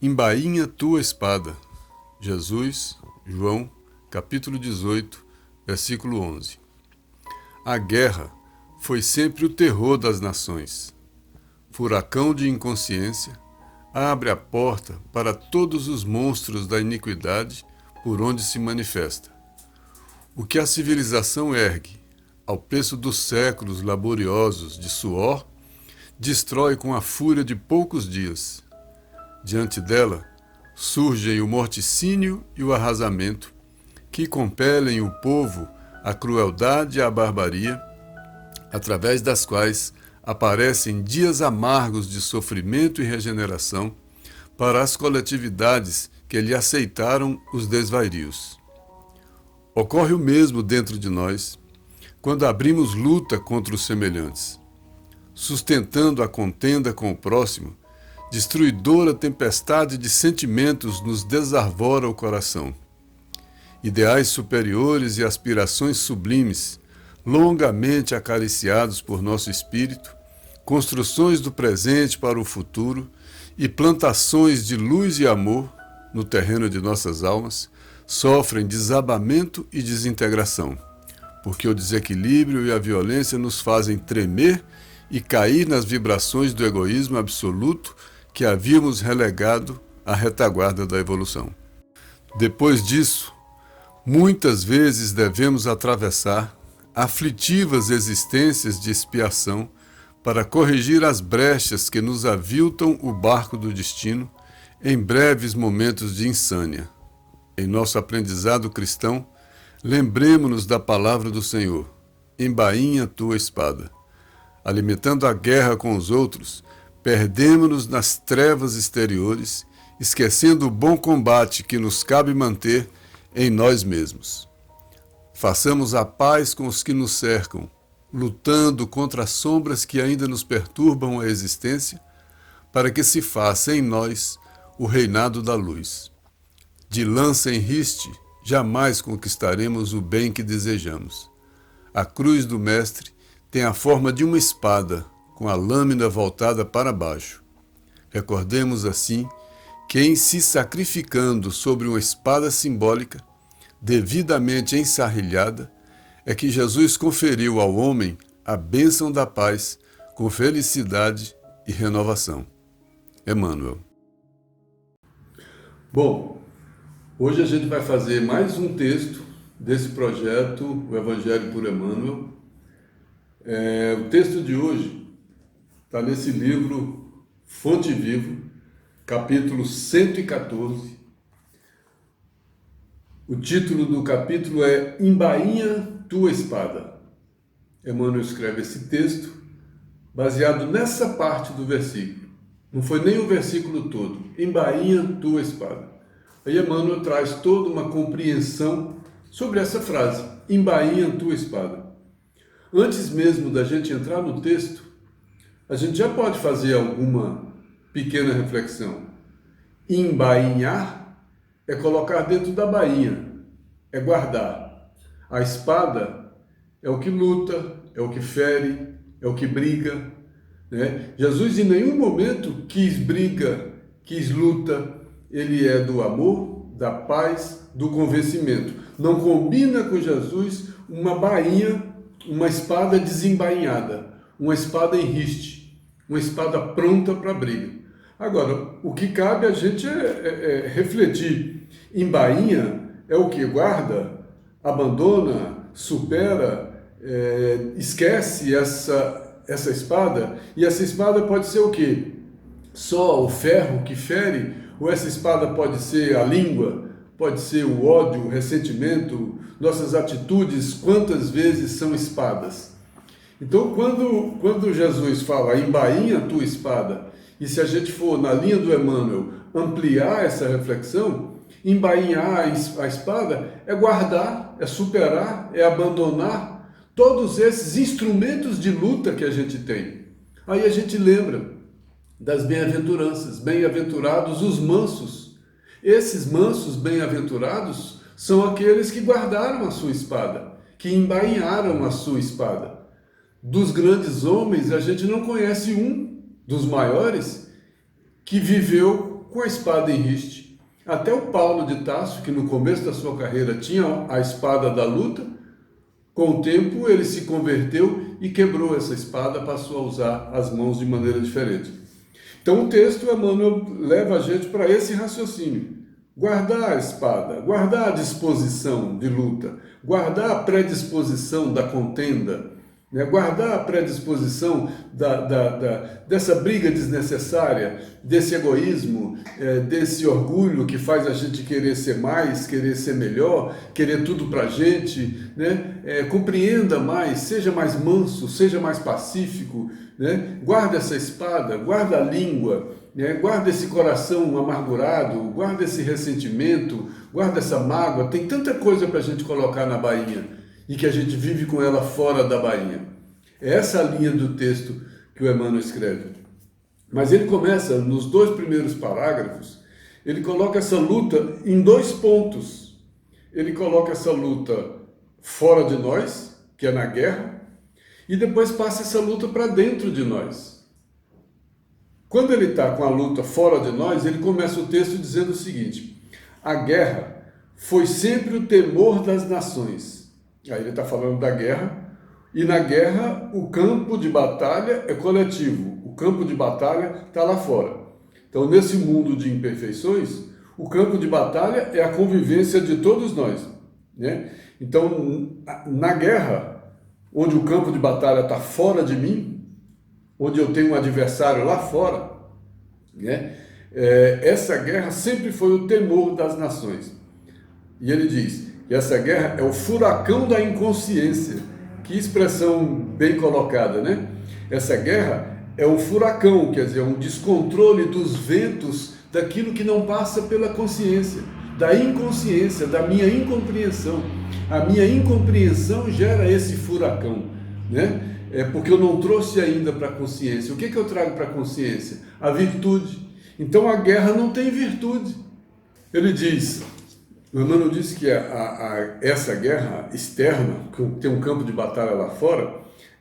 Embainha tua espada. Jesus, João, capítulo 18, versículo 11. A guerra foi sempre o terror das nações. Furacão de inconsciência abre a porta para todos os monstros da iniquidade por onde se manifesta. O que a civilização ergue, ao preço dos séculos laboriosos de suor, destrói com a fúria de poucos dias. Diante dela, surgem o morticínio e o arrasamento, que compelem o povo à crueldade e à barbaria, através das quais aparecem dias amargos de sofrimento e regeneração para as coletividades que lhe aceitaram os desvarios. Ocorre o mesmo dentro de nós, quando abrimos luta contra os semelhantes. Sustentando a contenda com o próximo, destruidora tempestade de sentimentos nos desarvora o coração. Ideais superiores e aspirações sublimes, longamente acariciados por nosso espírito, construções do presente para o futuro e plantações de luz e amor no terreno de nossas almas, sofrem desabamento e desintegração, porque o desequilíbrio e a violência nos fazem tremer e cair nas vibrações do egoísmo absoluto que havíamos relegado à retaguarda da evolução. Depois disso, muitas vezes devemos atravessar aflitivas existências de expiação para corrigir as brechas que nos aviltam o barco do destino em breves momentos de insânia. Em nosso aprendizado cristão, lembremo-nos da palavra do Senhor: embainha tua espada. Alimentando a guerra com os outros, perdemo-nos nas trevas exteriores, esquecendo o bom combate que nos cabe manter em nós mesmos. Façamos a paz com os que nos cercam, lutando contra as sombras que ainda nos perturbam a existência, para que se faça em nós o reinado da luz. De lança em riste, jamais conquistaremos o bem que desejamos. A cruz do Mestre tem a forma de uma espada, com a lâmina voltada para baixo. Recordemos assim que, em se sacrificando sobre uma espada simbólica, devidamente ensarrilhada, é que Jesus conferiu ao homem a bênção da paz com felicidade e renovação. Emmanuel. Bom, hoje a gente vai fazer mais um texto desse projeto, o Evangelho por Emmanuel. O texto de hoje está nesse livro Fonte Viva, capítulo 114. O título do capítulo é Embainha tua espada. Emmanuel escreve esse texto baseado nessa parte do versículo. Não foi nem o versículo todo. Embainha tua espada. Aí Emmanuel traz toda uma compreensão sobre essa frase. Embainha tua espada. Antes mesmo da gente entrar no texto, a gente já pode fazer alguma pequena reflexão. Embainhar é colocar dentro da bainha, é guardar. A espada é o que luta, é o que fere, é o que briga, né? Jesus em nenhum momento quis briga, quis luta. Ele é do amor, da paz, do convencimento. Não combina com Jesus uma bainha, uma espada desembainhada, uma espada em riste, uma espada pronta para briga. Agora, o que cabe a gente é refletir. Embainha é o que guarda, abandona, supera, esquece essa espada. E essa espada pode ser o quê? Só o ferro que fere? Ou essa espada pode ser a língua? Pode ser o ódio, o ressentimento? Nossas atitudes, quantas vezes são espadas? Então, quando Jesus fala, embainha a tua espada, e se a gente for na linha do Emmanuel ampliar essa reflexão, embainhar a espada é guardar, é superar, é abandonar todos esses instrumentos de luta que a gente tem. Aí a gente lembra das bem-aventuranças, bem-aventurados os mansos. Esses mansos bem-aventurados são aqueles que guardaram a sua espada, que embainharam a sua espada. Dos grandes homens, a gente não conhece um dos maiores que viveu com a espada em riste. Até o Paulo de Tarso, que no começo da sua carreira tinha a espada da luta, com o tempo ele se converteu e quebrou essa espada, passou a usar as mãos de maneira diferente. Então o texto, Emmanuel, leva a gente para esse raciocínio. Guardar a espada, guardar a disposição de luta, guardar a predisposição da contenda, né? Guardar a predisposição dessa briga desnecessária, desse egoísmo, desse orgulho que faz a gente querer ser mais, querer ser melhor, querer tudo para a gente, né? Compreenda mais, seja mais manso, seja mais pacífico, né? Guarda essa espada, guarda a língua, né? Guarda esse coração amargurado, guarda esse ressentimento, guarda essa mágoa. Tem tanta coisa para a gente colocar na bainha e que a gente vive com ela fora da bainha. É essa a linha do texto que o Emmanuel escreve. Mas ele começa, nos 2 primeiros parágrafos, ele coloca essa luta em 2 pontos. Ele coloca essa luta fora de nós, que é na guerra, e depois passa essa luta para dentro de nós. Quando ele está com a luta fora de nós, ele começa o texto dizendo o seguinte: a guerra foi sempre o temor das nações. Aí ele está falando da guerra, e na guerra o campo de batalha é coletivo, o campo de batalha está lá fora. Então, nesse mundo de imperfeições, o campo de batalha é a convivência de todos nós, né? Então, na guerra, onde o campo de batalha está fora de mim, onde eu tenho um adversário lá fora, né? Essa guerra sempre foi o temor das nações. E ele diz: e essa guerra é o furacão da inconsciência. Que expressão bem colocada, né? Essa guerra é um furacão, quer dizer, um descontrole dos ventos daquilo que não passa pela consciência, da inconsciência, da minha incompreensão. A minha incompreensão gera esse furacão, né? Porque eu não trouxe ainda para a consciência. O que eu trago para a consciência? A virtude. Então a guerra não tem virtude. Ele diz... O Emmanuel disse que essa guerra externa, que tem um campo de batalha lá fora,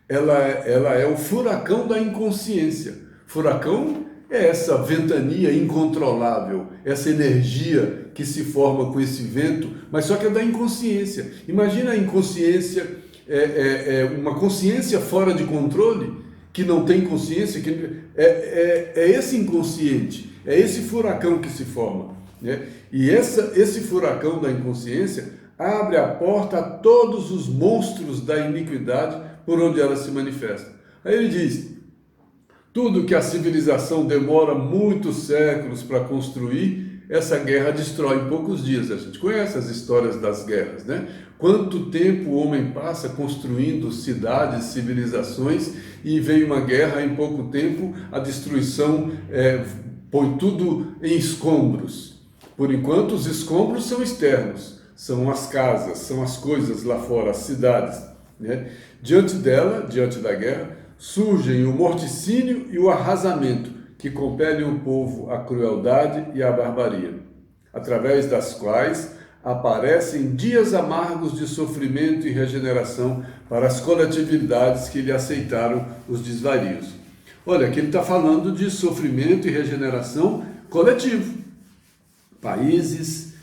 ela é o furacão da inconsciência. Furacão é essa ventania incontrolável, essa energia que se forma com esse vento, mas só que é da inconsciência. Imagina a inconsciência, uma consciência fora de controle, que não tem consciência, é esse inconsciente, é esse furacão que se forma, né? E esse furacão da inconsciência abre a porta a todos os monstros da iniquidade por onde ela se manifesta. Aí ele diz: tudo que a civilização demora muitos séculos para construir, essa guerra destrói em poucos dias. A gente conhece as histórias das guerras, né? Quanto tempo o homem passa construindo cidades, civilizações, e vem uma guerra, em pouco tempo a destruição põe tudo em escombros. Por enquanto, os escombros são externos, são as casas, são as coisas lá fora, as cidades, né? Diante da guerra, surgem o morticínio e o arrasamento, que compelem o povo à crueldade e à barbaria, através das quais aparecem dias amargos de sofrimento e regeneração para as coletividades que lhe aceitaram os desvarios. Olha, aqui ele está falando de sofrimento e regeneração coletivo. Países,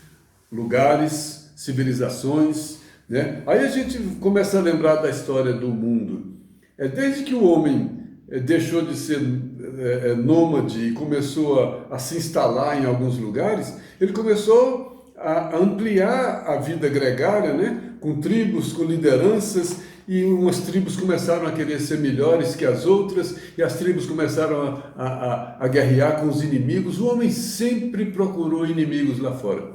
lugares, civilizações, né? Aí a gente começa a lembrar da história do mundo. Desde que o homem deixou de ser nômade e começou a se instalar em alguns lugares, ele começou a ampliar a vida gregária, né? Com tribos, com lideranças, e umas tribos começaram a querer ser melhores que as outras, e as tribos começaram a guerrear com os inimigos. O homem sempre procurou inimigos lá fora.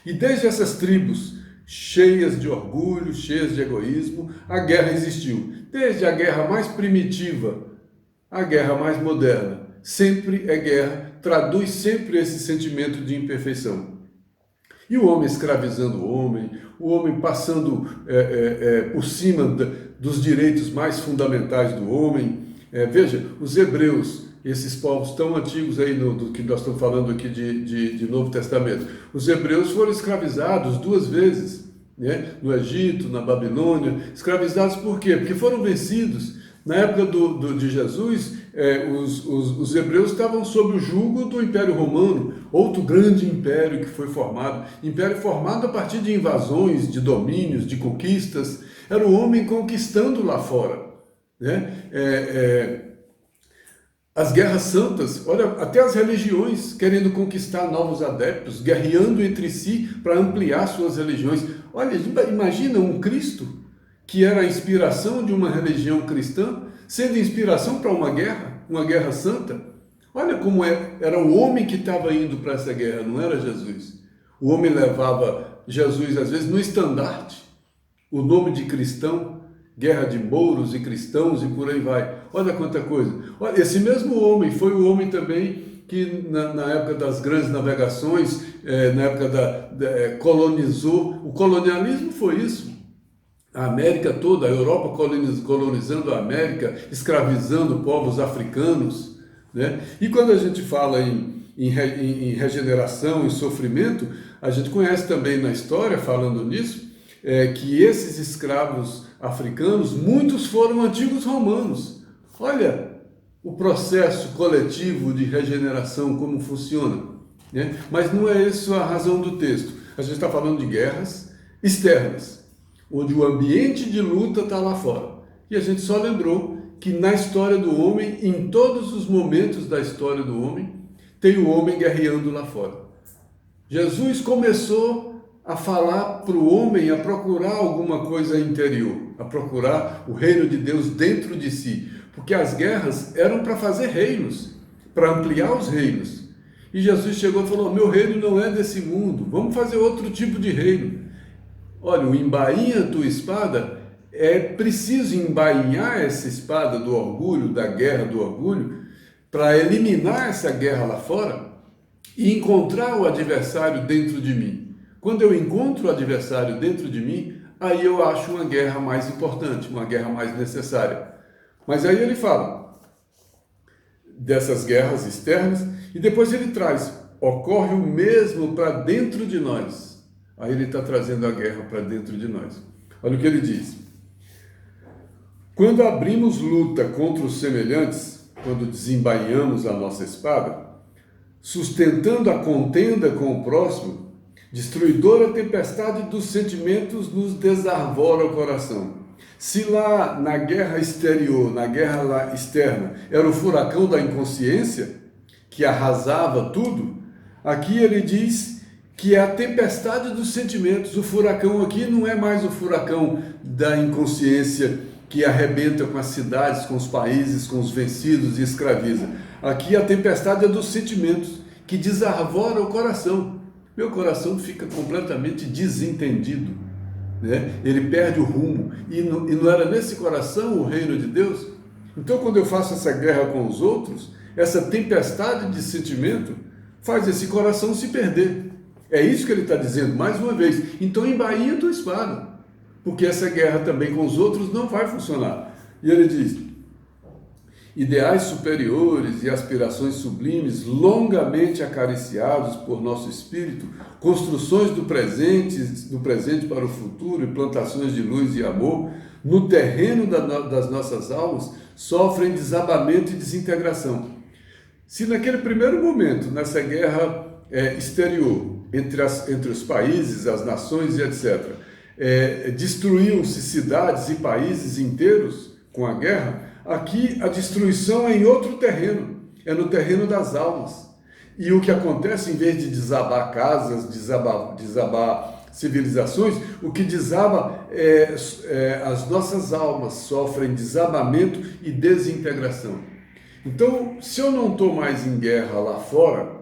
E desde essas tribos, cheias de orgulho, cheias de egoísmo, a guerra existiu. Desde a guerra mais primitiva, a guerra mais moderna. Sempre é guerra, traduz sempre esse sentimento de imperfeição. E o homem escravizando o homem passando por cima dos direitos mais fundamentais do homem. Veja, os hebreus, esses povos tão antigos aí do que nós estamos falando aqui de Novo Testamento, os hebreus foram escravizados 2 vezes, né? No Egito, na Babilônia. Escravizados por quê? Porque foram vencidos Na época de Jesus, os hebreus estavam sob o jugo do Império Romano, outro grande império que foi formado. Império formado a partir de invasões, de domínios, de conquistas. Era o homem conquistando lá fora, né? As guerras santas, olha, até as religiões querendo conquistar novos adeptos, guerreando entre si para ampliar suas religiões. Olha, imagina um Cristo que era a inspiração de uma religião cristã, sendo inspiração para uma guerra santa. Olha como era o homem que estava indo para essa guerra, não era Jesus. O homem levava Jesus, às vezes, no estandarte, o nome de cristão, guerra de mouros e cristãos e por aí vai. Olha quanta coisa. Olha, esse mesmo homem foi o homem também que na época das grandes navegações, na época colonizou. O colonialismo foi isso. A América toda, a Europa colonizando a América, escravizando povos africanos, né? E quando a gente fala em regeneração, em sofrimento, a gente conhece também na história, falando nisso, que esses escravos africanos, muitos foram antigos romanos. Olha o processo coletivo de regeneração, como funciona, né? Mas não é isso a razão do texto. A gente está falando de guerras externas, onde o ambiente de luta está lá fora. E a gente só lembrou que na história do homem, em todos os momentos da história do homem, tem o homem guerreando lá fora. Jesus começou a falar para o homem, a procurar alguma coisa interior, a procurar o reino de Deus dentro de si, porque as guerras eram para fazer reinos, para ampliar os reinos. E Jesus chegou e falou: meu reino não é desse mundo, vamos fazer outro tipo de reino. Olha, o embainha tua espada, é preciso embainhar essa espada do orgulho, da guerra do orgulho, para eliminar essa guerra lá fora e encontrar o adversário dentro de mim. Quando eu encontro o adversário dentro de mim, aí eu acho uma guerra mais importante, uma guerra mais necessária. Mas aí ele fala dessas guerras externas e depois ele traz, ocorre o mesmo para dentro de nós. Aí ele está trazendo a guerra para dentro de nós. Olha o que ele diz. Quando abrimos luta contra os semelhantes, quando desembainhamos a nossa espada, sustentando a contenda com o próximo, destruidora tempestade dos sentimentos nos desarvora o coração. Se lá na guerra exterior, na guerra lá externa, era o furacão da inconsciência, que arrasava tudo, aqui ele diz que é a tempestade dos sentimentos. O furacão aqui não é mais o furacão da inconsciência que arrebenta com as cidades, com os países, com os vencidos e escraviza. Aqui a tempestade é dos sentimentos, que desarvora o coração. Meu coração fica completamente desentendido, né? Ele perde o rumo. E não era nesse coração o reino de Deus? Então, quando eu faço essa guerra com os outros, essa tempestade de sentimento faz esse coração se perder. É isso que ele está dizendo, mais uma vez. Então, embainha a tua espada, porque essa guerra também com os outros não vai funcionar. E ele diz: ideais superiores e aspirações sublimes, longamente acariciados por nosso espírito, construções do presente para o futuro e plantações de luz e amor, no terreno das nossas almas, sofrem desabamento e desintegração. Se naquele primeiro momento, nessa guerra exterior, entre os países, as nações e etc., destruíam-se cidades e países inteiros com a guerra, aqui a destruição é em outro terreno, é no terreno das almas. E o que acontece, em vez de desabar casas, desabar civilizações, o que desaba as nossas almas sofrem desabamento e desintegração. Então, se eu não estou mais em guerra lá fora,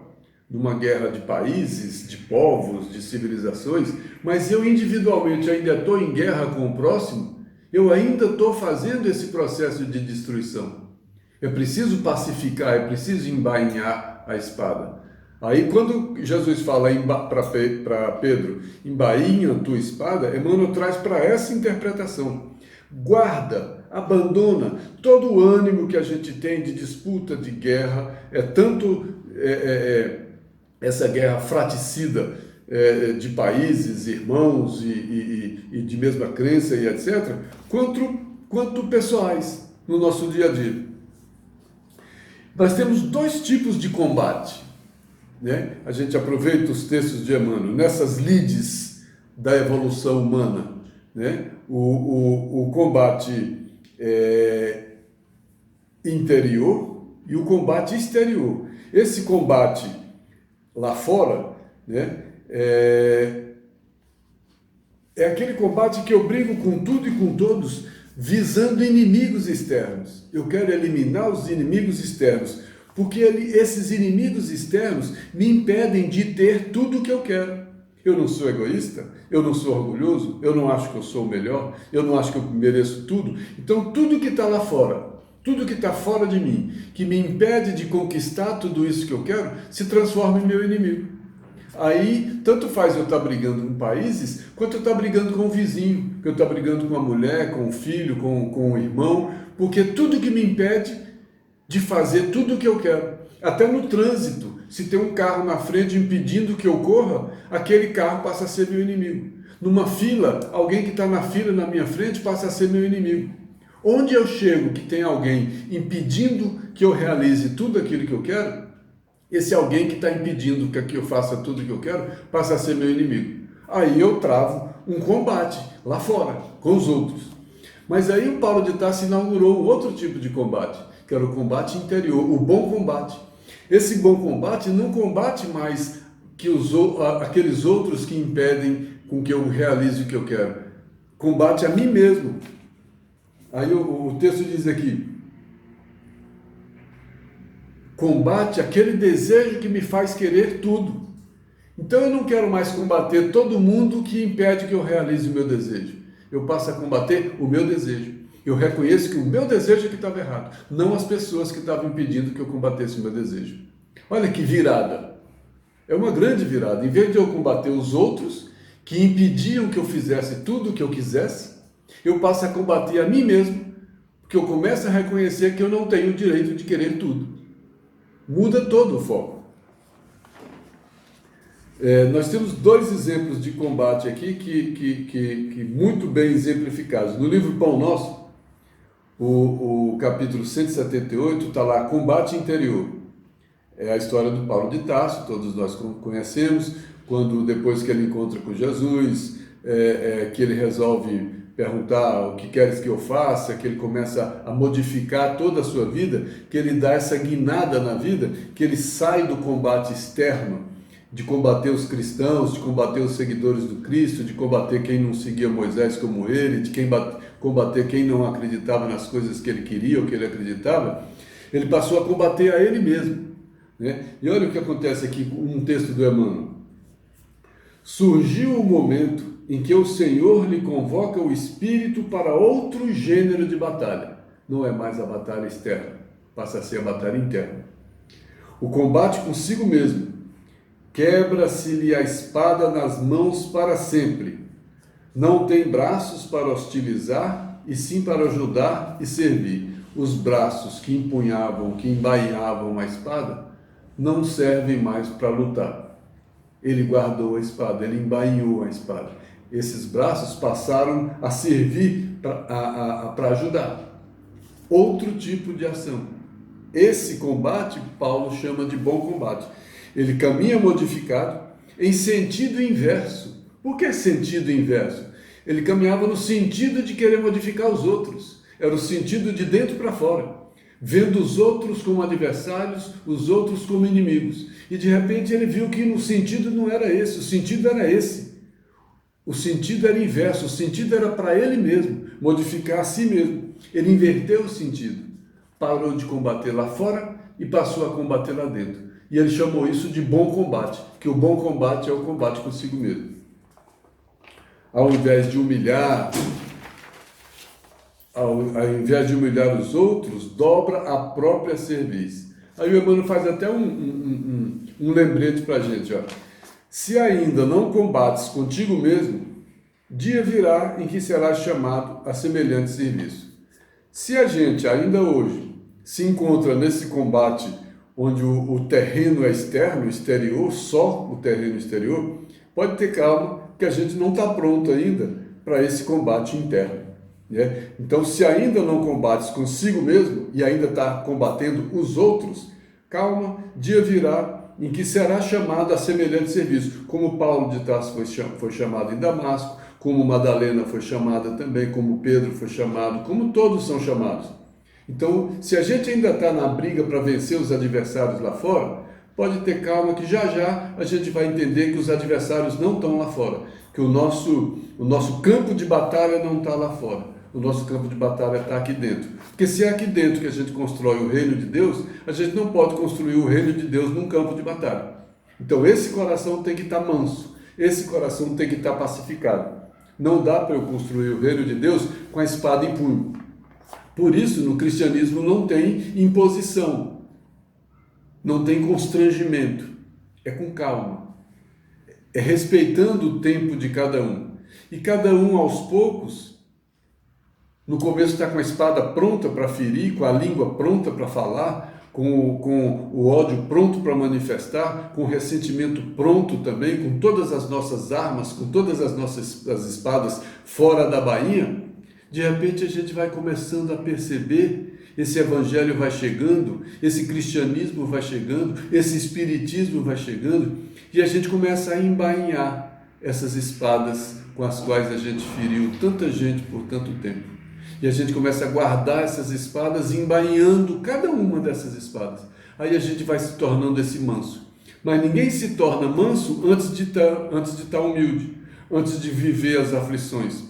numa guerra de países, de povos, de civilizações, mas eu individualmente ainda estou em guerra com o próximo, eu ainda estou fazendo esse processo de destruição. É preciso pacificar, é preciso embainhar a espada. Aí quando Jesus fala para Pedro, embainha a tua espada, Emmanuel traz para essa interpretação. Guarda, abandona todo o ânimo que a gente tem de disputa, de guerra, essa guerra fraticida de países, irmãos e de mesma crença e etc., quanto pessoais. no nosso dia a dia. Nós temos dois tipos de combate, né? A gente aproveita os textos de Emmanuel, nessas lides da evolução humana, né? O combate interior e o combate exterior. Esse combate lá fora, né? É aquele combate que eu brigo com tudo e com todos, visando inimigos externos. Eu quero eliminar os inimigos externos, porque esses inimigos externos me impedem de ter tudo o que eu quero. Eu não sou egoísta, eu não sou orgulhoso, eu não acho que eu sou o melhor, eu não acho que eu mereço tudo. Então tudo que está lá fora, tudo que está fora de mim, que me impede de conquistar tudo isso que eu quero, se transforma em meu inimigo. Aí, tanto faz eu estar brigando com países, quanto eu estar brigando com o vizinho, que eu estar brigando com a mulher, com o filho, com o irmão, porque tudo que me impede de fazer tudo o que eu quero. Até no trânsito, se tem um carro na frente impedindo que eu corra, aquele carro passa a ser meu inimigo. Numa fila, alguém que está na fila na minha frente passa a ser meu inimigo. Onde eu chego que tem alguém impedindo que eu realize tudo aquilo que eu quero, esse alguém que está impedindo que eu faça tudo o que eu quero passa a ser meu inimigo. Aí eu travo um combate lá fora, com os outros. Mas aí o Paulo de Tarso inaugurou um outro tipo de combate, que era o combate interior, o bom combate. Esse bom combate não combate mais que aqueles outros que impedem com que eu realize o que eu quero. Combate a mim mesmo. Aí o texto diz aqui: combate aquele desejo que me faz querer tudo. Então eu não quero mais combater todo mundo que impede que eu realize o meu desejo. Eu passo a combater o meu desejo. Eu reconheço que o meu desejo é que estava errado, não as pessoas que estavam impedindo que eu combatesse o meu desejo. Olha que virada. É uma grande virada. Em vez de eu combater os outros que impediam que eu fizesse tudo o que eu quisesse, eu passo a combater a mim mesmo, porque eu começo a reconhecer que eu não tenho o direito de querer tudo. Muda todo o foco. Nós temos dois exemplos de combate aqui que muito bem exemplificados. No livro Pão Nosso, o capítulo 178 está lá, combate interior. É a história do Paulo de Tarso, todos nós conhecemos, quando depois que ele encontra com Jesus, que ele resolve perguntar o que queres que eu faça, que ele começa a modificar toda a sua vida, que ele dá essa guinada na vida, que ele sai do combate externo, de combater os cristãos, de combater os seguidores do Cristo, de combater quem não seguia Moisés como ele, de combater quem não acreditava nas coisas que ele queria ou que ele acreditava. Ele passou a combater a ele mesmo, né? E olha o que acontece aqui, um texto do Emmanuel. Surgiu o momento em que o Senhor lhe convoca o espírito para outro gênero de batalha. Não é mais a batalha externa, passa a ser a batalha interna. O combate consigo mesmo. Quebra-se-lhe a espada nas mãos para sempre. Não tem braços para hostilizar, e sim para ajudar e servir. Os braços que empunhavam, que embainhavam a espada, não servem mais para lutar. Ele guardou a espada, ele embainhou a espada. Esses braços passaram a servir para ajudar. Outro tipo de ação. Esse combate, Paulo chama de bom combate. Ele caminha modificado em sentido inverso. Por que sentido inverso? Ele caminhava no sentido de querer modificar os outros. Era o sentido de dentro para fora. Vendo os outros como adversários, os outros como inimigos. E de repente ele viu que o sentido não era esse, o sentido era esse. O sentido era inverso, o sentido era para ele mesmo, modificar a si mesmo. Ele inverteu o sentido, parou de combater lá fora e passou a combater lá dentro. E ele chamou isso de bom combate, que o bom combate é o combate consigo mesmo. Ao invés de humilhar, os outros, dobra a própria cerviz. Aí o Emmanuel faz até um lembrete para a gente, ó. Se ainda não combates contigo mesmo, dia virá em que serás chamado a semelhante serviço. Se a gente ainda hoje se encontra nesse combate onde o terreno é externo, exterior, só o terreno exterior, pode ter calma que a gente não está pronto ainda para esse combate interno. né? Então, se ainda não combates consigo mesmo e ainda está combatendo os outros, calma, dia virá em que será chamado a semelhante serviço, como Paulo de Tarso foi chamado em Damasco, como Madalena foi chamada também, como Pedro foi chamado, como todos são chamados. Então, se a gente ainda está na briga para vencer os adversários lá fora, pode ter calma que já já a gente vai entender que os adversários não estão lá fora, que o nosso campo de batalha não está lá fora. O nosso campo de batalha está aqui dentro. Porque se é aqui dentro que a gente constrói o reino de Deus, a gente não pode construir o reino de Deus num campo de batalha. Então esse coração tem que estar manso, esse coração tem que estar pacificado. Não dá para eu construir o reino de Deus com a espada em punho. Por isso, no cristianismo não tem imposição, não tem constrangimento, é com calma, é respeitando o tempo de cada um. E cada um aos poucos, no começo está com a espada pronta para ferir, com a língua pronta para falar, com o ódio pronto para manifestar, com o ressentimento pronto também, com todas as nossas armas, com todas as espadas fora da bainha. De repente a gente vai começando a perceber, esse evangelho vai chegando, esse cristianismo vai chegando, esse espiritismo vai chegando, e a gente começa a embainhar essas espadas com as quais a gente feriu tanta gente por tanto tempo. E a gente começa a guardar essas espadas, embainhando cada uma dessas espadas. Aí a gente vai se tornando esse manso. Mas ninguém se torna manso antes de estar humilde, antes de viver as aflições.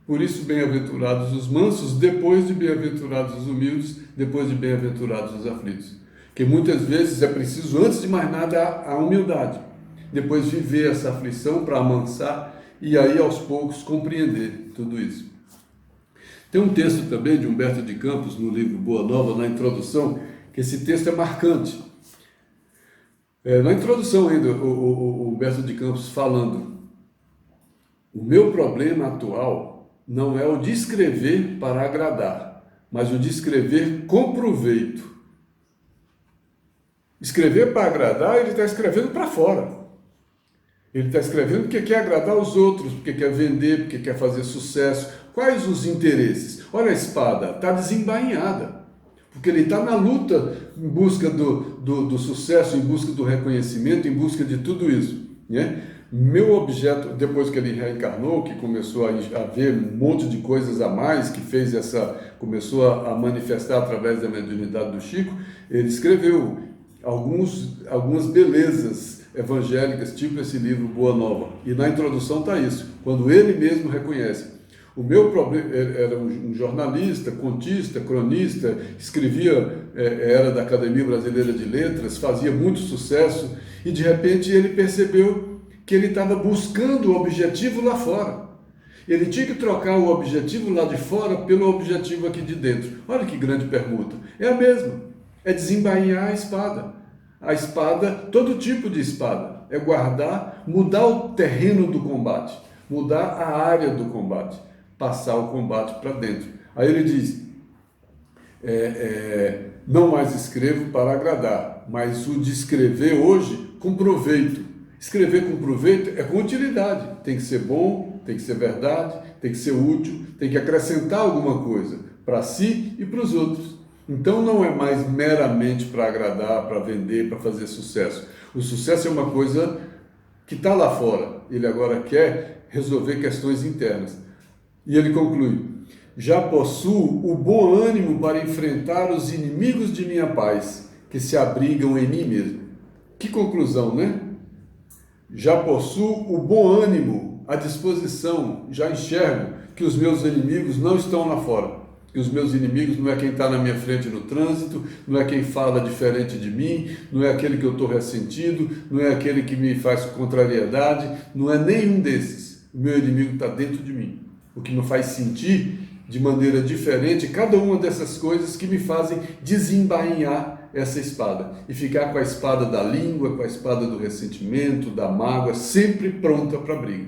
Por isso, bem-aventurados os mansos, depois de bem-aventurados os humildes, depois de bem-aventurados os aflitos. Porque muitas vezes é preciso, antes de mais nada, a humildade. Depois viver essa aflição para amansar e aí aos poucos compreender tudo isso. Tem um texto também de Humberto de Campos, no livro Boa Nova, na introdução, que esse texto é marcante. Na introdução ainda, o Humberto de Campos falando: o meu problema atual não é o de escrever para agradar, mas o de escrever com proveito. Escrever para agradar, ele está escrevendo para fora. Ele está escrevendo porque quer agradar os outros, porque quer vender, porque quer fazer sucesso. Quais os interesses? Olha a espada, está desembainhada, porque ele está na luta em busca do sucesso, em busca do reconhecimento, em busca de tudo isso, né? Meu objeto, depois que ele reencarnou, que começou a ver um monte de coisas a mais, que começou a manifestar através da mediunidade do Chico, ele escreveu algumas belezas evangélicas, tipo esse livro Boa Nova. E na introdução está isso, quando ele mesmo reconhece: o meu problema, era um jornalista, contista, cronista, escrevia, era da Academia Brasileira de Letras, fazia muito sucesso, e de repente ele percebeu que ele estava buscando o objetivo lá fora. Ele tinha que trocar o objetivo lá de fora pelo objetivo aqui de dentro. Olha que grande permuta. É a mesma, é desembainhar a espada. A espada, todo tipo de espada, é guardar, mudar o terreno do combate, mudar a área do combate, passar o combate para dentro. Aí ele diz: não mais escrevo para agradar, mas o de escrever hoje com proveito. Escrever com proveito é com utilidade, tem que ser bom, tem que ser verdade, tem que ser útil, tem que acrescentar alguma coisa para si e para os outros. Então não é mais meramente para agradar, para vender, para fazer sucesso. O sucesso é uma coisa que está lá fora. Ele agora quer resolver questões internas. E ele conclui: já possuo o bom ânimo para enfrentar os inimigos de minha paz, que se abrigam em mim mesmo. Que conclusão, né? Já possuo o bom ânimo, a disposição, já enxergo que os meus inimigos não estão lá fora. Que os meus inimigos não é quem está na minha frente no trânsito, não é quem fala diferente de mim, não é aquele que eu estou ressentido, não é aquele que me faz contrariedade, não é nenhum desses. O meu inimigo está dentro de mim. O que me faz sentir de maneira diferente cada uma dessas coisas que me fazem desembainhar essa espada e ficar com a espada da língua, com a espada do ressentimento, da mágoa, sempre pronta para a briga.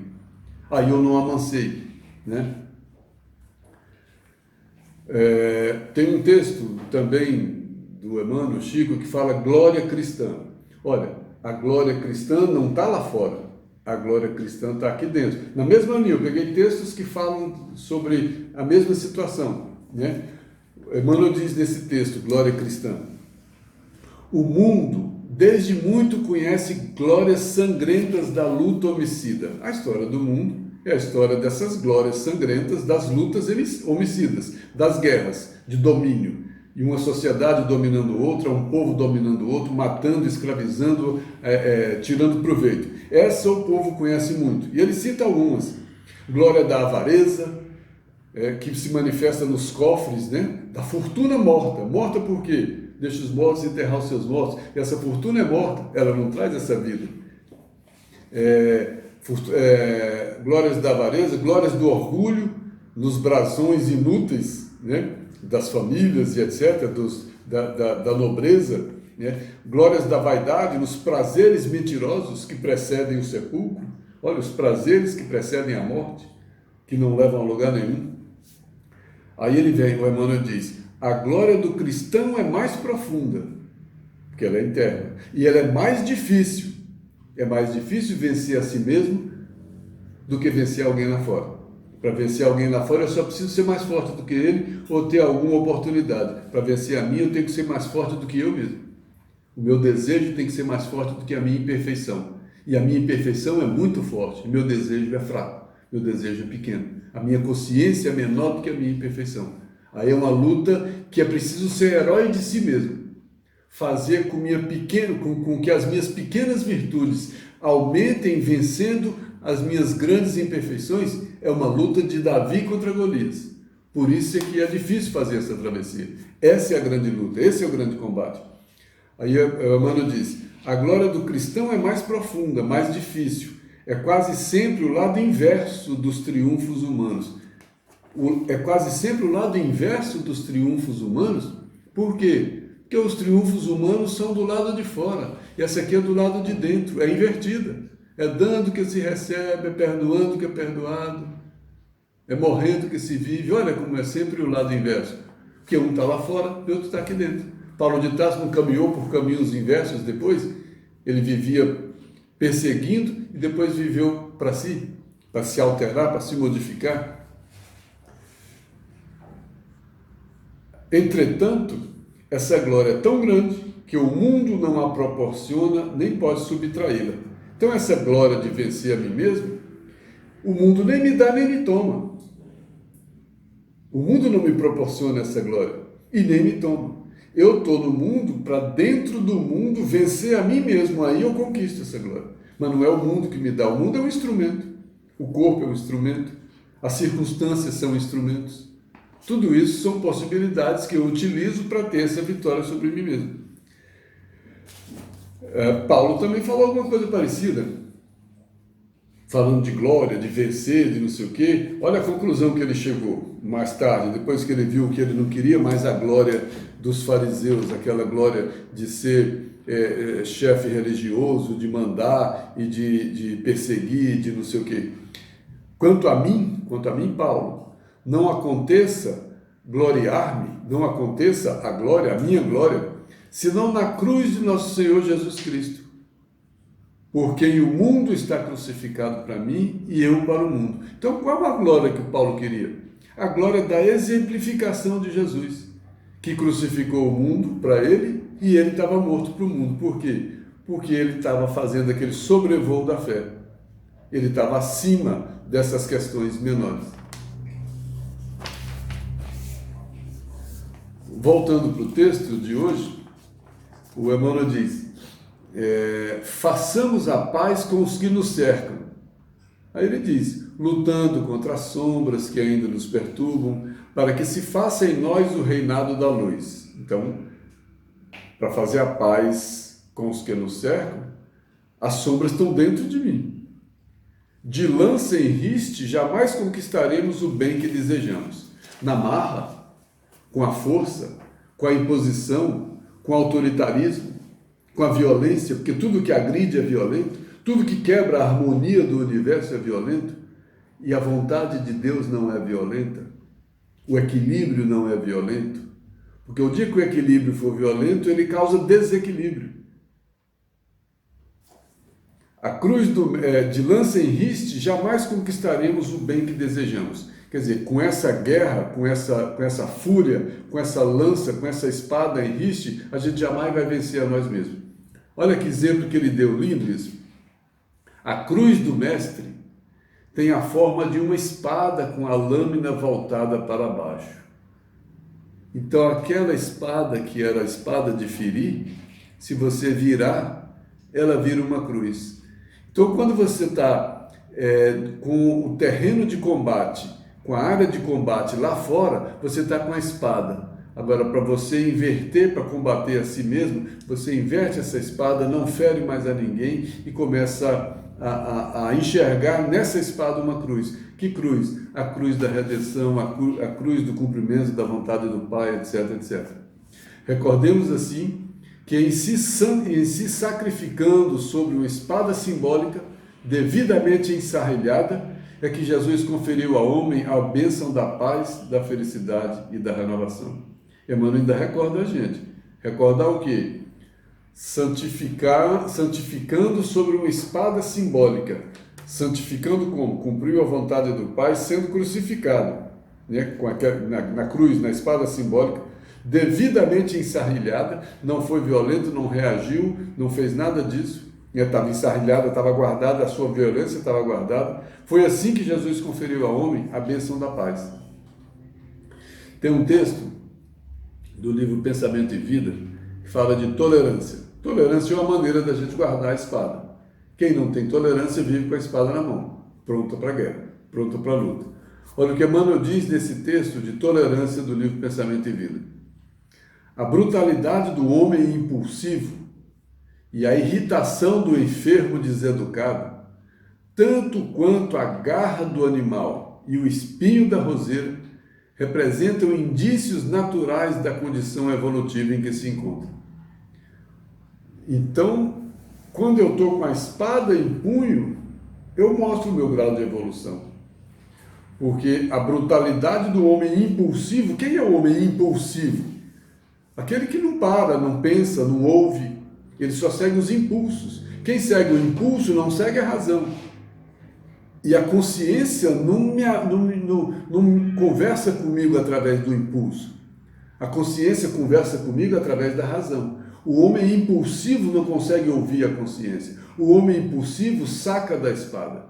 Aí eu não amancei, né? Tem um texto também do Emmanuel Chico que fala glória cristã. Olha, a glória cristã não está lá fora. a glória cristã está aqui dentro. Na mesma linha, eu peguei textos que falam sobre a mesma situação, né? Emmanuel diz nesse texto, glória cristã: o mundo desde muito conhece glórias sangrentas da luta homicida. A história do mundo é a história dessas glórias sangrentas, das lutas homicidas, das guerras de domínio. E uma sociedade dominando outra, um povo dominando o outro, matando, escravizando, tirando proveito. Essa o povo conhece muito. E ele cita algumas. Glória da avareza, que se manifesta nos cofres, né? Da fortuna morta. Morta por quê? Deixa os mortos enterrar os seus mortos. E essa fortuna é morta, ela não traz essa vida. Glórias da avareza, glórias do orgulho, nos brasões inúteis, né? Das famílias e etc., da nobreza, né? Glórias da vaidade, nos prazeres mentirosos que precedem o sepulcro. Olha, os prazeres que precedem a morte, que não levam a lugar nenhum. Aí ele vem, o Emmanuel diz: a glória do cristão é mais profunda, porque ela é interna, e ela é mais difícil. É mais difícil vencer a si mesmo do que vencer alguém lá fora. Para vencer alguém lá fora, eu só preciso ser mais forte do que ele ou ter alguma oportunidade. Para vencer a mim, eu tenho que ser mais forte do que eu mesmo. O meu desejo tem que ser mais forte do que a minha imperfeição. E a minha imperfeição é muito forte, meu desejo é fraco, meu desejo é pequeno. A minha consciência é menor do que a minha imperfeição. Aí é uma luta que é preciso ser herói de si mesmo. Fazer com que as minhas pequenas virtudes aumentem vencendo as minhas grandes imperfeições. É uma luta de Davi contra Golias. Por isso é que é difícil fazer essa travessia. Essa é a grande luta, esse é o grande combate. Aí Emmanuel diz: a glória do cristão é mais profunda, mais difícil. É quase sempre o lado inverso dos triunfos humanos. É quase sempre o lado inverso dos triunfos humanos. Por quê? Porque os triunfos humanos são do lado de fora. E essa aqui é do lado de dentro. É invertida. É dando que se recebe, é perdoando que é perdoado, é morrendo que se vive. Olha como é sempre o lado inverso. Porque um está lá fora e o outro está aqui dentro. Paulo de Tarso não caminhou por caminhos inversos depois? Ele vivia perseguindo e depois viveu para se alterar, para se modificar. Entretanto, essa glória é tão grande que o mundo não a proporciona nem pode subtraí-la. Então essa glória de vencer a mim mesmo, o mundo nem me dá nem me toma. O mundo não me proporciona essa glória e nem me toma. Eu estou no mundo para dentro do mundo vencer a mim mesmo, aí eu conquisto essa glória. Mas não é o mundo que me dá, o mundo é um instrumento. O corpo é um instrumento, as circunstâncias são instrumentos. Tudo isso são possibilidades que eu utilizo para ter essa vitória sobre mim mesmo. Paulo também falou alguma coisa parecida, falando de glória, de vencer, de não sei o quê. Olha a conclusão que ele chegou mais tarde, depois que ele viu que ele não queria mais a glória dos fariseus, aquela glória de ser chefe religioso, de mandar e de perseguir, de não sei o quê. Quanto a mim, Paulo, não aconteça gloriar-me, não aconteça a glória, a minha glória, senão na cruz de nosso Senhor Jesus Cristo, por quem o mundo está crucificado para mim e eu para o mundo. Então, qual a glória que o Paulo queria? A glória da exemplificação de Jesus, que crucificou o mundo para ele e ele estava morto para o mundo. Por quê? Porque ele estava fazendo aquele sobrevoo da fé. Ele estava acima dessas questões menores. Voltando para o texto de hoje, o Emmanuel diz: façamos a paz com os que nos cercam. Aí ele diz: lutando contra as sombras que ainda nos perturbam, para que se faça em nós o reinado da luz. Então, para fazer a paz com os que nos cercam, as sombras estão dentro de mim. De lança em riste, jamais conquistaremos o bem que desejamos. Na marra, com a força, com a imposição, com o autoritarismo, com a violência, porque tudo que agride é violento, tudo que quebra a harmonia do universo é violento, e a vontade de Deus não é violenta, o equilíbrio não é violento, porque o dia que o equilíbrio for violento, ele causa desequilíbrio. A cruz de lança em riste, jamais conquistaremos o bem que desejamos. Quer dizer, com essa guerra, com essa fúria, com essa lança, com essa espada em riste, a gente jamais vai vencer a nós mesmos. Olha que exemplo que ele deu, lindo isso. A cruz do mestre tem a forma de uma espada com a lâmina voltada para baixo. Então aquela espada que era a espada de ferir, se você virar, ela vira uma cruz. Então quando você está com o terreno de combate, com a área de combate lá fora, você está com a espada. Agora, para você inverter, para combater a si mesmo, você inverte essa espada, não fere mais a ninguém e começa a enxergar nessa espada uma cruz. Que cruz? A cruz da redenção, a cruz do cumprimento da vontade do Pai, etc, etc. Recordemos assim que em se sacrificando sobre uma espada simbólica, devidamente ensarrilhada, é que Jesus conferiu ao homem a bênção da paz, da felicidade e da renovação. Emmanuel ainda recorda a gente. Recordar o quê? Santificando sobre uma espada simbólica. Santificando como? Cumpriu a vontade do Pai sendo crucificado, né? na cruz, na espada simbólica, devidamente ensarrilhada, não foi violento, não reagiu, não fez nada disso. Estava ensarrilhada, estava guardada, a sua violência estava guardada. Foi assim que Jesus conferiu ao homem a bênção da paz. Tem um texto do livro Pensamento e Vida que fala de tolerância. Tolerância é uma maneira da gente guardar a espada. Quem não tem tolerância vive com a espada na mão, pronto para a guerra, pronto para a luta. Olha o que Emmanuel diz nesse texto de tolerância do livro Pensamento e Vida. A brutalidade do homem impulsivo e a irritação do enfermo deseducado, tanto quanto a garra do animal e o espinho da roseira, representam indícios naturais da condição evolutiva em que se encontra. Então, quando eu estou com a espada em punho, eu mostro o meu grau de evolução. Porque a brutalidade do homem impulsivo, quem é o homem impulsivo? Aquele que não para, não pensa, não ouve, ele só segue os impulsos. Quem segue o impulso não segue a razão. E a consciência não conversa comigo através do impulso. A consciência conversa comigo através da razão. O homem impulsivo não consegue ouvir a consciência. O homem impulsivo saca da espada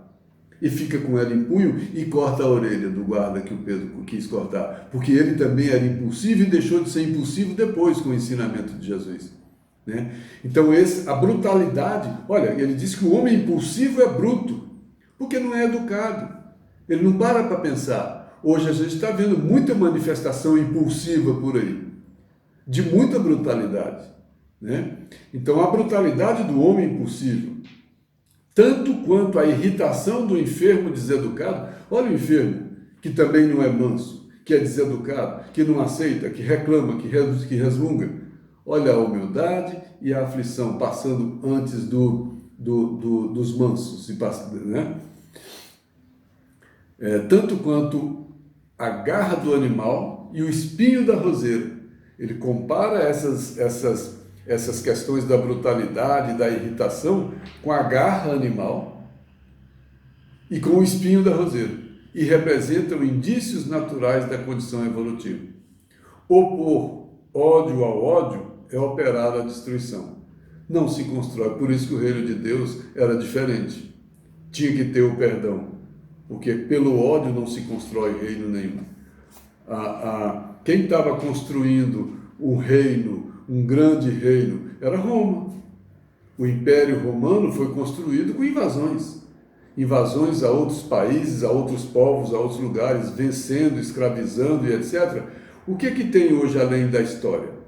e fica com ela em punho e corta a orelha do guarda que o Pedro quis cortar. Porque ele também era impulsivo e deixou de ser impulsivo depois com o ensinamento de Jesus. Né? Então a brutalidade, olha, ele diz que o homem impulsivo é bruto, porque não é educado, ele não para pensar. Hoje a gente está vendo muita manifestação impulsiva por aí, de muita brutalidade, né? Então a brutalidade do homem impulsivo, tanto quanto a irritação do enfermo deseducado, olha o enfermo, que também não é manso, que é deseducado, que não aceita, que reclama, que resmunga. Olha a humildade e a aflição passando antes dos mansos, né? Tanto quanto a garra do animal e o espinho da roseira. Ele compara essas questões da brutalidade, da irritação, com a garra animal e com o espinho da roseira, e representam indícios naturais da condição evolutiva. Opor ódio ao ódio é operar a destruição. Não se constrói. Por isso que o reino de Deus era diferente. Tinha que ter o perdão. Porque pelo ódio não se constrói reino nenhum. Quem estava construindo um reino, um grande reino, era Roma. O Império Romano foi construído com invasões. Invasões a outros países, a outros povos, a outros lugares, vencendo, escravizando e etc. O que tem hoje além da história?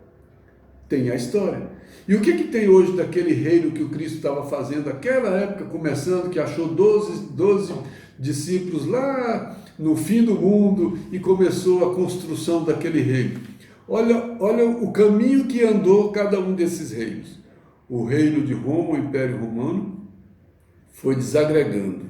Tem a história. E o que tem hoje daquele reino que o Cristo estava fazendo, naquela época, começando, que achou 12 discípulos lá no fim do mundo e começou a construção daquele reino? Olha o caminho que andou cada um desses reinos. O reino de Roma, o Império Romano, foi desagregando.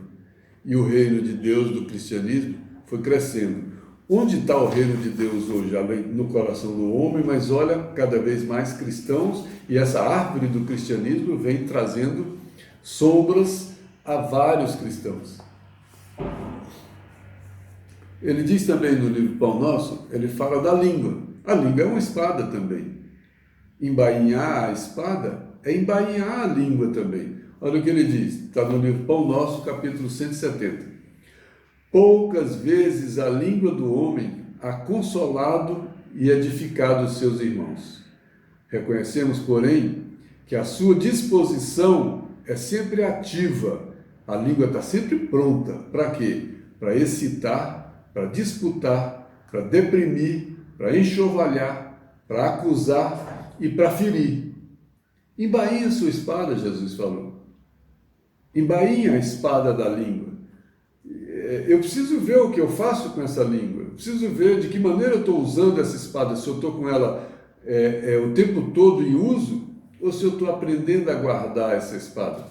E o reino de Deus, do cristianismo, foi crescendo. Onde está o reino de Deus hoje? Além no coração do homem, mas olha, cada vez mais cristãos, e essa árvore do cristianismo vem trazendo sombras a vários cristãos. Ele diz também no livro Pão Nosso, ele fala da língua. A língua é uma espada também. Embainhar a espada é embainhar a língua também. Olha o que ele diz, está no livro Pão Nosso, capítulo 170. Poucas vezes a língua do homem há consolado e edificado os seus irmãos. Reconhecemos, porém, que a sua disposição é sempre ativa. A língua está sempre pronta. Para quê? Para excitar, para disputar, para deprimir, para enxovalhar, para acusar e para ferir. Embainha a sua espada, Jesus falou. Embainha a espada da língua. Eu preciso ver o que eu faço com essa língua. Eu preciso ver de que maneira eu estou usando essa espada. Se eu estou com ela o tempo todo em uso, ou se eu estou aprendendo a guardar essa espada,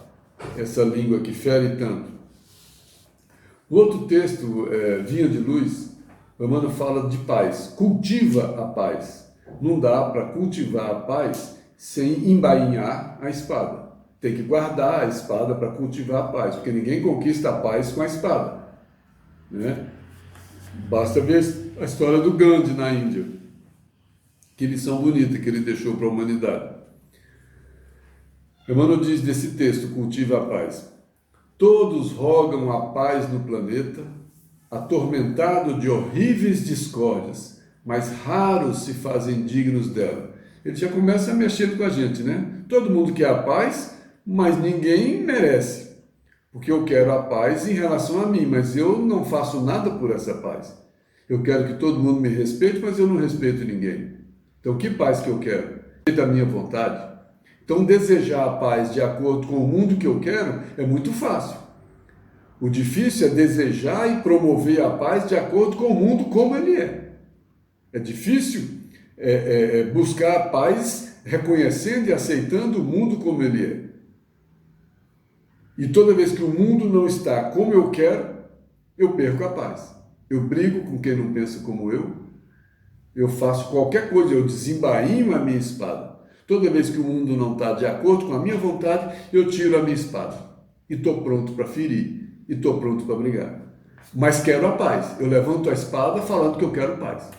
essa língua que fere tanto. O outro texto, Vinha de Luz, o Emmanuel fala de paz. Cultiva a paz. Não dá para cultivar a paz sem embainhar a espada. Tem que guardar a espada para cultivar a paz, porque ninguém conquista a paz com a espada, né? Basta ver a história do Gandhi na Índia. Que lição bonita que ele deixou para a humanidade. Emmanuel diz desse texto, cultiva a paz. Todos rogam a paz no planeta, atormentado de horríveis discórdias, mas raros se fazem dignos dela. Ele já começa mexendo com a gente, né? Todo mundo quer a paz, mas ninguém merece. Porque eu quero a paz em relação a mim, mas eu não faço nada por essa paz. Eu quero que todo mundo me respeite, mas eu não respeito ninguém. Então, que paz que eu quero? Da minha vontade. Então, desejar a paz de acordo com o mundo que eu quero é muito fácil. O difícil é desejar e promover a paz de acordo com o mundo como ele é. É difícil buscar a paz reconhecendo e aceitando o mundo como ele é. E toda vez que o mundo não está como eu quero, eu perco a paz. Eu brigo com quem não pensa como eu faço qualquer coisa, eu desembainho a minha espada. Toda vez que o mundo não está de acordo com a minha vontade, eu tiro a minha espada. E estou pronto para ferir, e estou pronto para brigar. Mas quero a paz. Eu levanto a espada falando que eu quero paz.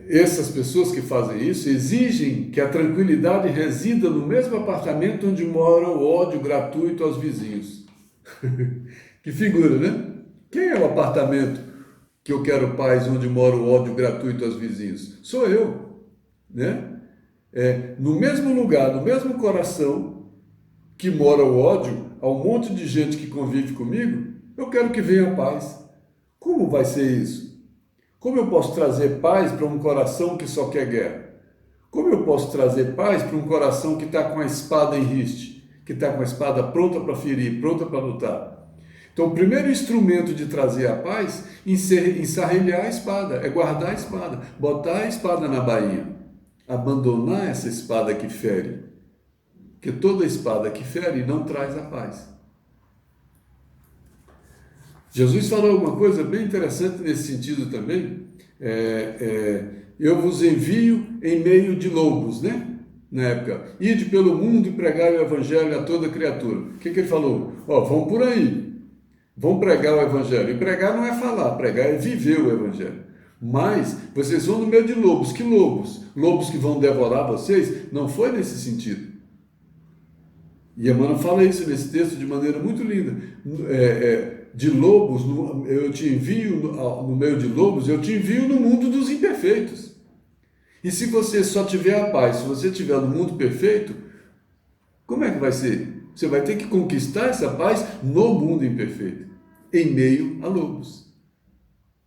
Essas pessoas que fazem isso exigem que a tranquilidade resida no mesmo apartamento onde mora o ódio gratuito aos vizinhos. Que figura, né? Quem é o apartamento que eu quero paz onde mora o ódio gratuito aos vizinhos? Sou eu, né? No mesmo lugar, no mesmo coração que mora o ódio, há um monte de gente que convive comigo, eu quero que venha a paz. Como vai ser isso? Como eu posso trazer paz para um coração que só quer guerra? Como eu posso trazer paz para um coração que está com a espada em riste, que está com a espada pronta para ferir, pronta para lutar? Então, o primeiro instrumento de trazer a paz é ensarrilhar a espada, é guardar a espada, botar a espada na bainha, abandonar essa espada que fere, porque toda espada que fere não traz a paz. Jesus falou uma coisa bem interessante nesse sentido também. Eu vos envio em meio de lobos, né? Na época, ide pelo mundo e pregai o evangelho a toda criatura. O que ele falou? Vão por aí, vão pregar o evangelho. E pregar não é falar, pregar é viver o evangelho. Mas vocês vão no meio de lobos. Que lobos? Lobos que vão devorar vocês? Não foi nesse sentido. E Emmanuel fala isso nesse texto de maneira muito linda. De lobos, eu te envio no meio de lobos, eu te envio no mundo dos imperfeitos. E se você só tiver a paz, se você estiver no mundo perfeito, como é que vai ser? Você vai ter que conquistar essa paz no mundo imperfeito, em meio a lobos.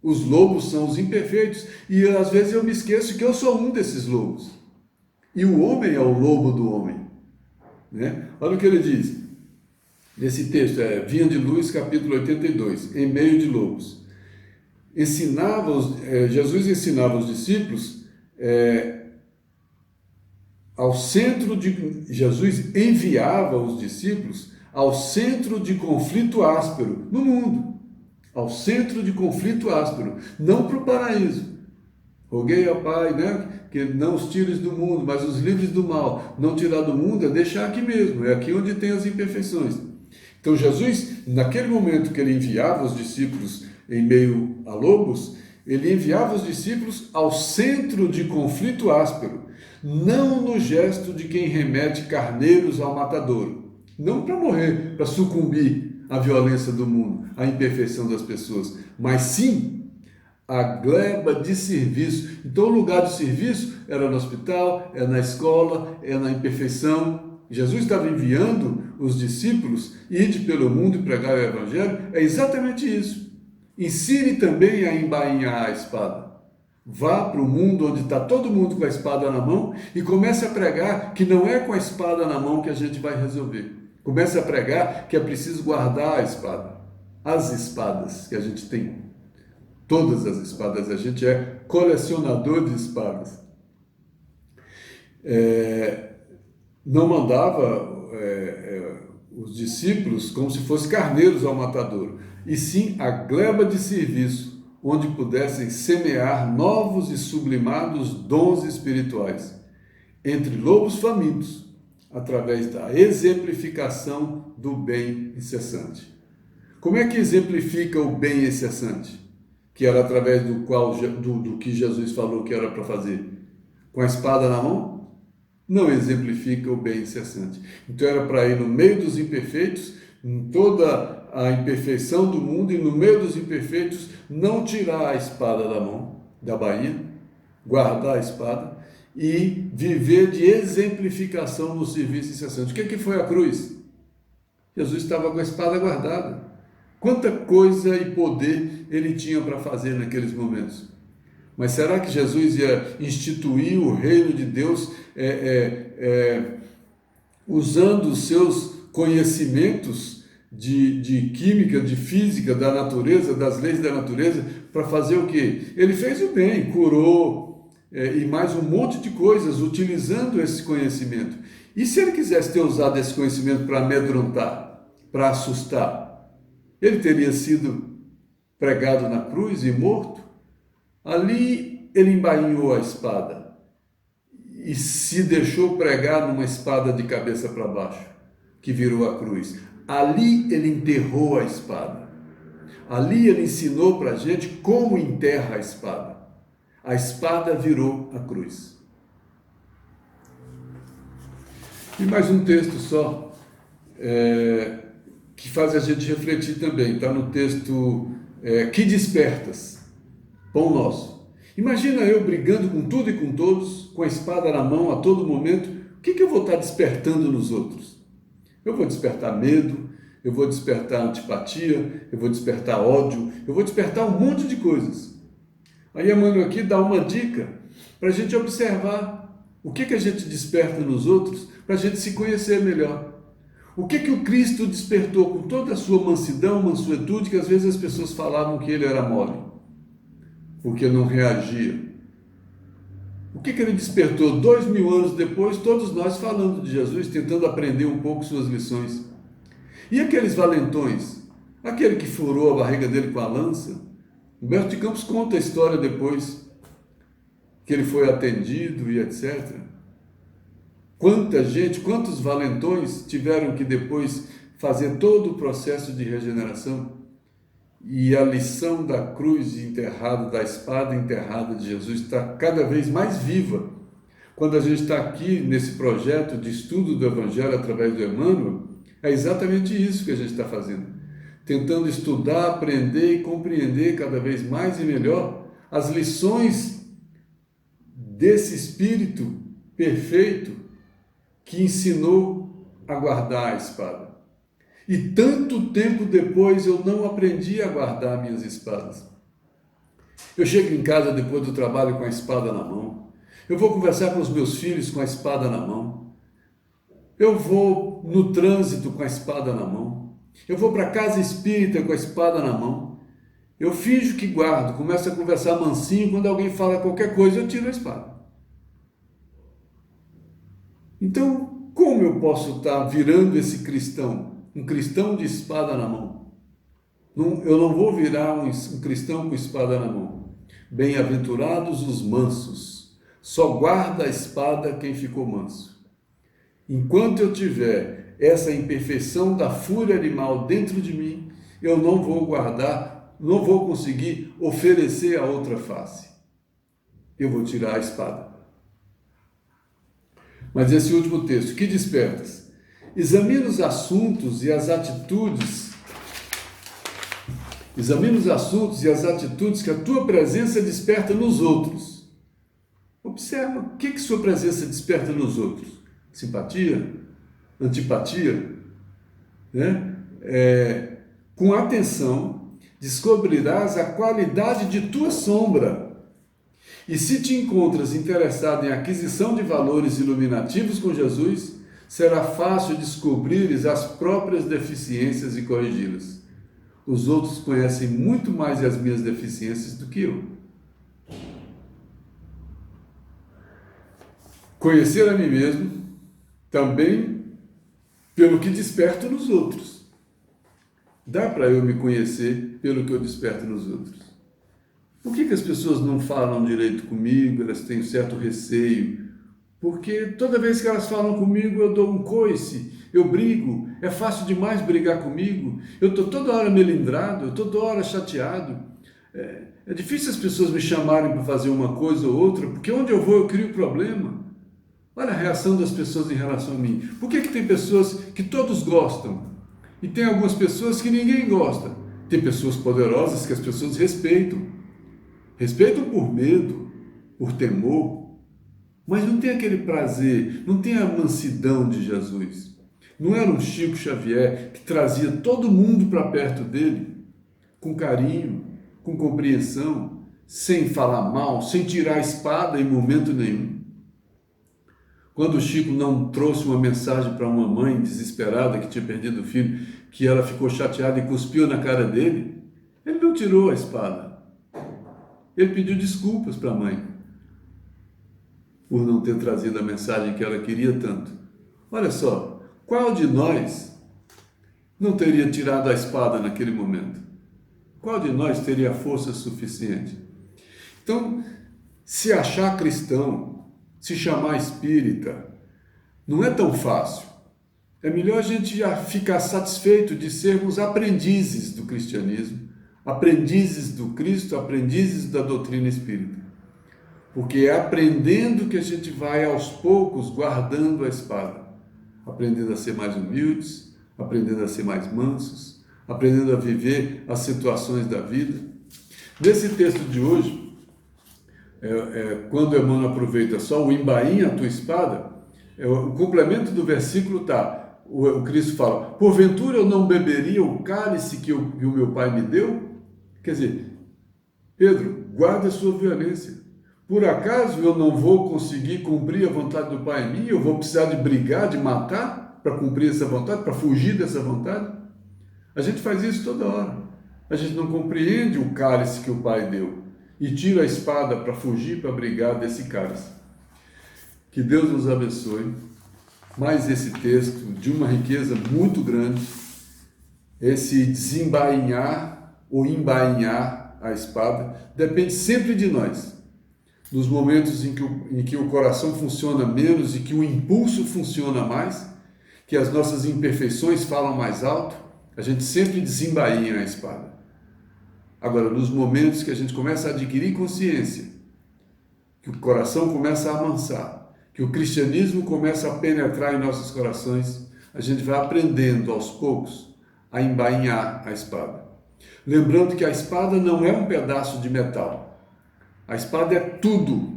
Os lobos são os imperfeitos, e às vezes eu me esqueço que eu sou um desses lobos. E o homem é o lobo do homem, né? Olha o que ele diz. Nesse texto, Vinha de Luz, capítulo 82, em meio de lobos. Jesus ensinava os discípulos Jesus enviava os discípulos ao centro de conflito áspero no mundo, ao centro de conflito áspero, não para o paraíso. Roguei ao Pai, que não os tires do mundo, mas os livres do mal. Não tirar do mundo é deixar aqui mesmo, é aqui onde tem as imperfeições. Então Jesus, naquele momento que ele enviava os discípulos em meio a lobos, ele enviava os discípulos ao centro de conflito áspero, não no gesto de quem remete carneiros ao matadouro, não para morrer, para sucumbir à violência do mundo, à imperfeição das pessoas, mas sim a gleba de serviço. Então o lugar de serviço era no hospital, é na escola, é na imperfeição. Jesus estava enviando os discípulos, ide pelo mundo e pregar o evangelho, é exatamente isso. Ensine também a embainhar a espada. Vá para o mundo onde está todo mundo com a espada na mão e comece a pregar que não é com a espada na mão que a gente vai resolver. Comece a pregar que é preciso guardar a espada. As espadas que a gente tem. Todas as espadas. A gente é colecionador de espadas. Não mandava os discípulos como se fossem carneiros ao matadouro, e sim a gleba de serviço, onde pudessem semear novos e sublimados dons espirituais, entre lobos famintos, através da exemplificação do bem incessante. Como é que exemplifica o bem incessante? Que era através do que Jesus falou que era para fazer? Com a espada na mão? Não exemplifica o bem incessante. Então era para ir no meio dos imperfeitos, em toda a imperfeição do mundo, e no meio dos imperfeitos não tirar a espada da mão, da bainha, guardar a espada e viver de exemplificação no serviço incessante. O que foi a cruz? Jesus estava com a espada guardada. Quanta coisa e poder ele tinha para fazer naqueles momentos. Mas será que Jesus ia instituir o reino de Deus usando os seus conhecimentos de química, de física, da natureza, das leis da natureza, para fazer o quê? Ele fez o bem, curou e mais um monte de coisas utilizando esse conhecimento. E se ele quisesse ter usado esse conhecimento para amedrontar, para assustar, ele teria sido pregado na cruz e morto? Ali ele embainhou a espada e se deixou pregar numa espada de cabeça para baixo, que virou a cruz. Ali ele enterrou a espada. Ali ele ensinou para a gente como enterra a espada. A espada virou a cruz. E mais um texto só, que faz a gente refletir também. Está no texto Que despertas, pão nosso. Imagina eu brigando com tudo e com todos, com a espada na mão a todo momento. O que eu vou estar despertando nos outros? Eu vou despertar medo, eu vou despertar antipatia, eu vou despertar ódio, eu vou despertar um monte de coisas. Aí Emmanuel aqui dá uma dica para a gente observar o que a gente desperta nos outros, para a gente se conhecer melhor. O que o Cristo despertou com toda a sua mansidão, mansuetude, que às vezes as pessoas falavam que ele era mole, porque não reagia. O que ele despertou 2000 anos depois, todos nós falando de Jesus, tentando aprender um pouco suas lições. E aqueles valentões? Aquele que furou a barriga dele com a lança? Humberto de Campos conta a história depois, que ele foi atendido e etc. Quanta gente, quantos valentões tiveram que depois fazer todo o processo de regeneração? E a lição da cruz enterrada, da espada enterrada de Jesus está cada vez mais viva. Quando a gente está aqui nesse projeto de estudo do Evangelho através do Emmanuel, é exatamente isso que a gente está fazendo. Tentando estudar, aprender e compreender cada vez mais e melhor as lições desse Espírito perfeito que ensinou a guardar a espada. E tanto tempo depois eu não aprendi a guardar minhas espadas. Eu chego em casa depois do trabalho com a espada na mão. Eu vou conversar com os meus filhos com a espada na mão. Eu vou no trânsito com a espada na mão. Eu vou para a casa espírita com a espada na mão. Eu finjo que guardo, começo a conversar mansinho. Quando alguém fala qualquer coisa, eu tiro a espada. Então, como eu posso estar virando esse cristão? Um cristão de espada na mão. Eu não vou virar um cristão com espada na mão. Bem-aventurados os mansos. Só guarda a espada quem ficou manso. Enquanto eu tiver essa imperfeição da fúria animal dentro de mim, eu não vou guardar, não vou conseguir oferecer a outra face. Eu vou tirar a espada. Mas esse último texto, que despertas? Examina os assuntos e as atitudes. Examina os assuntos e as atitudes que a tua presença desperta nos outros. Observa o que sua presença desperta nos outros. Simpatia? Antipatia? Né? Com atenção, descobrirás a qualidade de tua sombra. E se te encontras interessado em aquisição de valores iluminativos com Jesus, será fácil descobrires as próprias deficiências e corrigi-las. Os outros conhecem muito mais as minhas deficiências do que eu. Conhecer a mim mesmo também pelo que desperto nos outros. Dá para eu me conhecer pelo que eu desperto nos outros. Por que as pessoas não falam direito comigo? Elas têm um certo receio. Porque toda vez que elas falam comigo, eu dou um coice, eu brigo. É fácil demais brigar comigo. Eu estou toda hora melindrado, eu estou toda hora chateado. É difícil as pessoas me chamarem para fazer uma coisa ou outra, porque onde eu vou eu crio problema. Olha a reação das pessoas em relação a mim. Por que tem pessoas que todos gostam? E tem algumas pessoas que ninguém gosta. Tem pessoas poderosas que as pessoas respeitam. Respeitam por medo, por temor, mas não tem aquele prazer, não tem a mansidão de Jesus. Não era um Chico Xavier que trazia todo mundo para perto dele, com carinho, com compreensão, sem falar mal, sem tirar a espada em momento nenhum. Quando o Chico não trouxe uma mensagem para uma mãe desesperada que tinha perdido o filho, que ela ficou chateada e cuspiu na cara dele, ele não tirou a espada. Ele pediu desculpas para a mãe por não ter trazido a mensagem que ela queria tanto. Olha só, qual de nós não teria tirado a espada naquele momento? Qual de nós teria força suficiente? Então, se achar cristão, se chamar espírita, não é tão fácil. É melhor a gente ficar satisfeito de sermos aprendizes do cristianismo, aprendizes do Cristo, aprendizes da doutrina espírita. Porque é aprendendo que a gente vai aos poucos guardando a espada, aprendendo a ser mais humildes, aprendendo a ser mais mansos, aprendendo a viver as situações da vida. Nesse texto de hoje, quando Emmanuel aproveita só o embainha a tua espada, o complemento do versículo está, o Cristo fala, porventura eu não beberia o cálice que o meu Pai me deu? Quer dizer, Pedro, guarda a sua violência. Por acaso eu não vou conseguir cumprir a vontade do Pai em mim? Eu vou precisar de brigar, de matar para cumprir essa vontade, para fugir dessa vontade? A gente faz isso toda hora. A gente não compreende o cálice que o Pai deu e tira a espada para fugir, para brigar desse cálice. Que Deus nos abençoe. Mais esse texto de uma riqueza muito grande, esse desembainhar ou embainhar a espada, depende sempre de nós. Nos momentos em que o coração funciona menos e que o impulso funciona mais, que as nossas imperfeições falam mais alto, a gente sempre desembainha a espada. Agora, nos momentos que a gente começa a adquirir consciência, que o coração começa a amansar, que o cristianismo começa a penetrar em nossos corações, a gente vai aprendendo aos poucos a embainhar a espada. Lembrando que a espada não é um pedaço de metal. A espada é tudo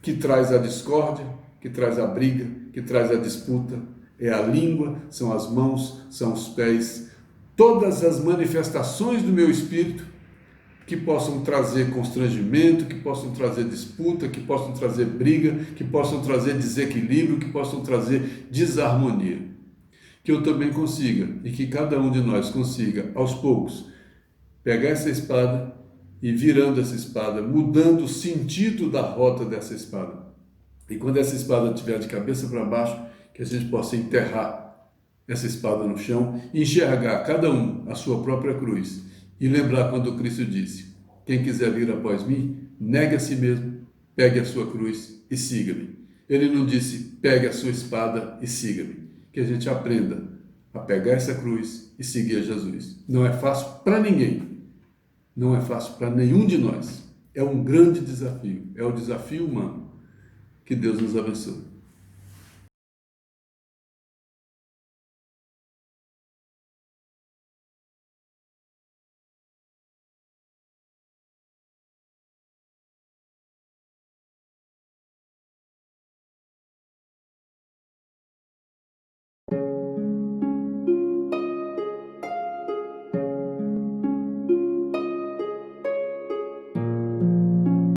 que traz a discórdia, que traz a briga, que traz a disputa. É a língua, são as mãos, são os pés, todas as manifestações do meu espírito que possam trazer constrangimento, que possam trazer disputa, que possam trazer briga, que possam trazer desequilíbrio, que possam trazer desarmonia. Que eu também consiga, e que cada um de nós consiga, aos poucos, pegar essa espada e virando essa espada, mudando o sentido da rota dessa espada. E quando essa espada estiver de cabeça para baixo, que a gente possa enterrar essa espada no chão e enxergar cada um a sua própria cruz E lembrar quando Cristo disse: quem quiser vir após mim, negue a si mesmo, pegue a sua cruz e siga-me. Ele não disse: pegue a sua espada e siga-me. Que a gente aprenda a pegar essa cruz e seguir a Jesus. Não é fácil para ninguém. Não é fácil para nenhum de nós. É um grande desafio. É o desafio humano. Que Deus nos abençoe.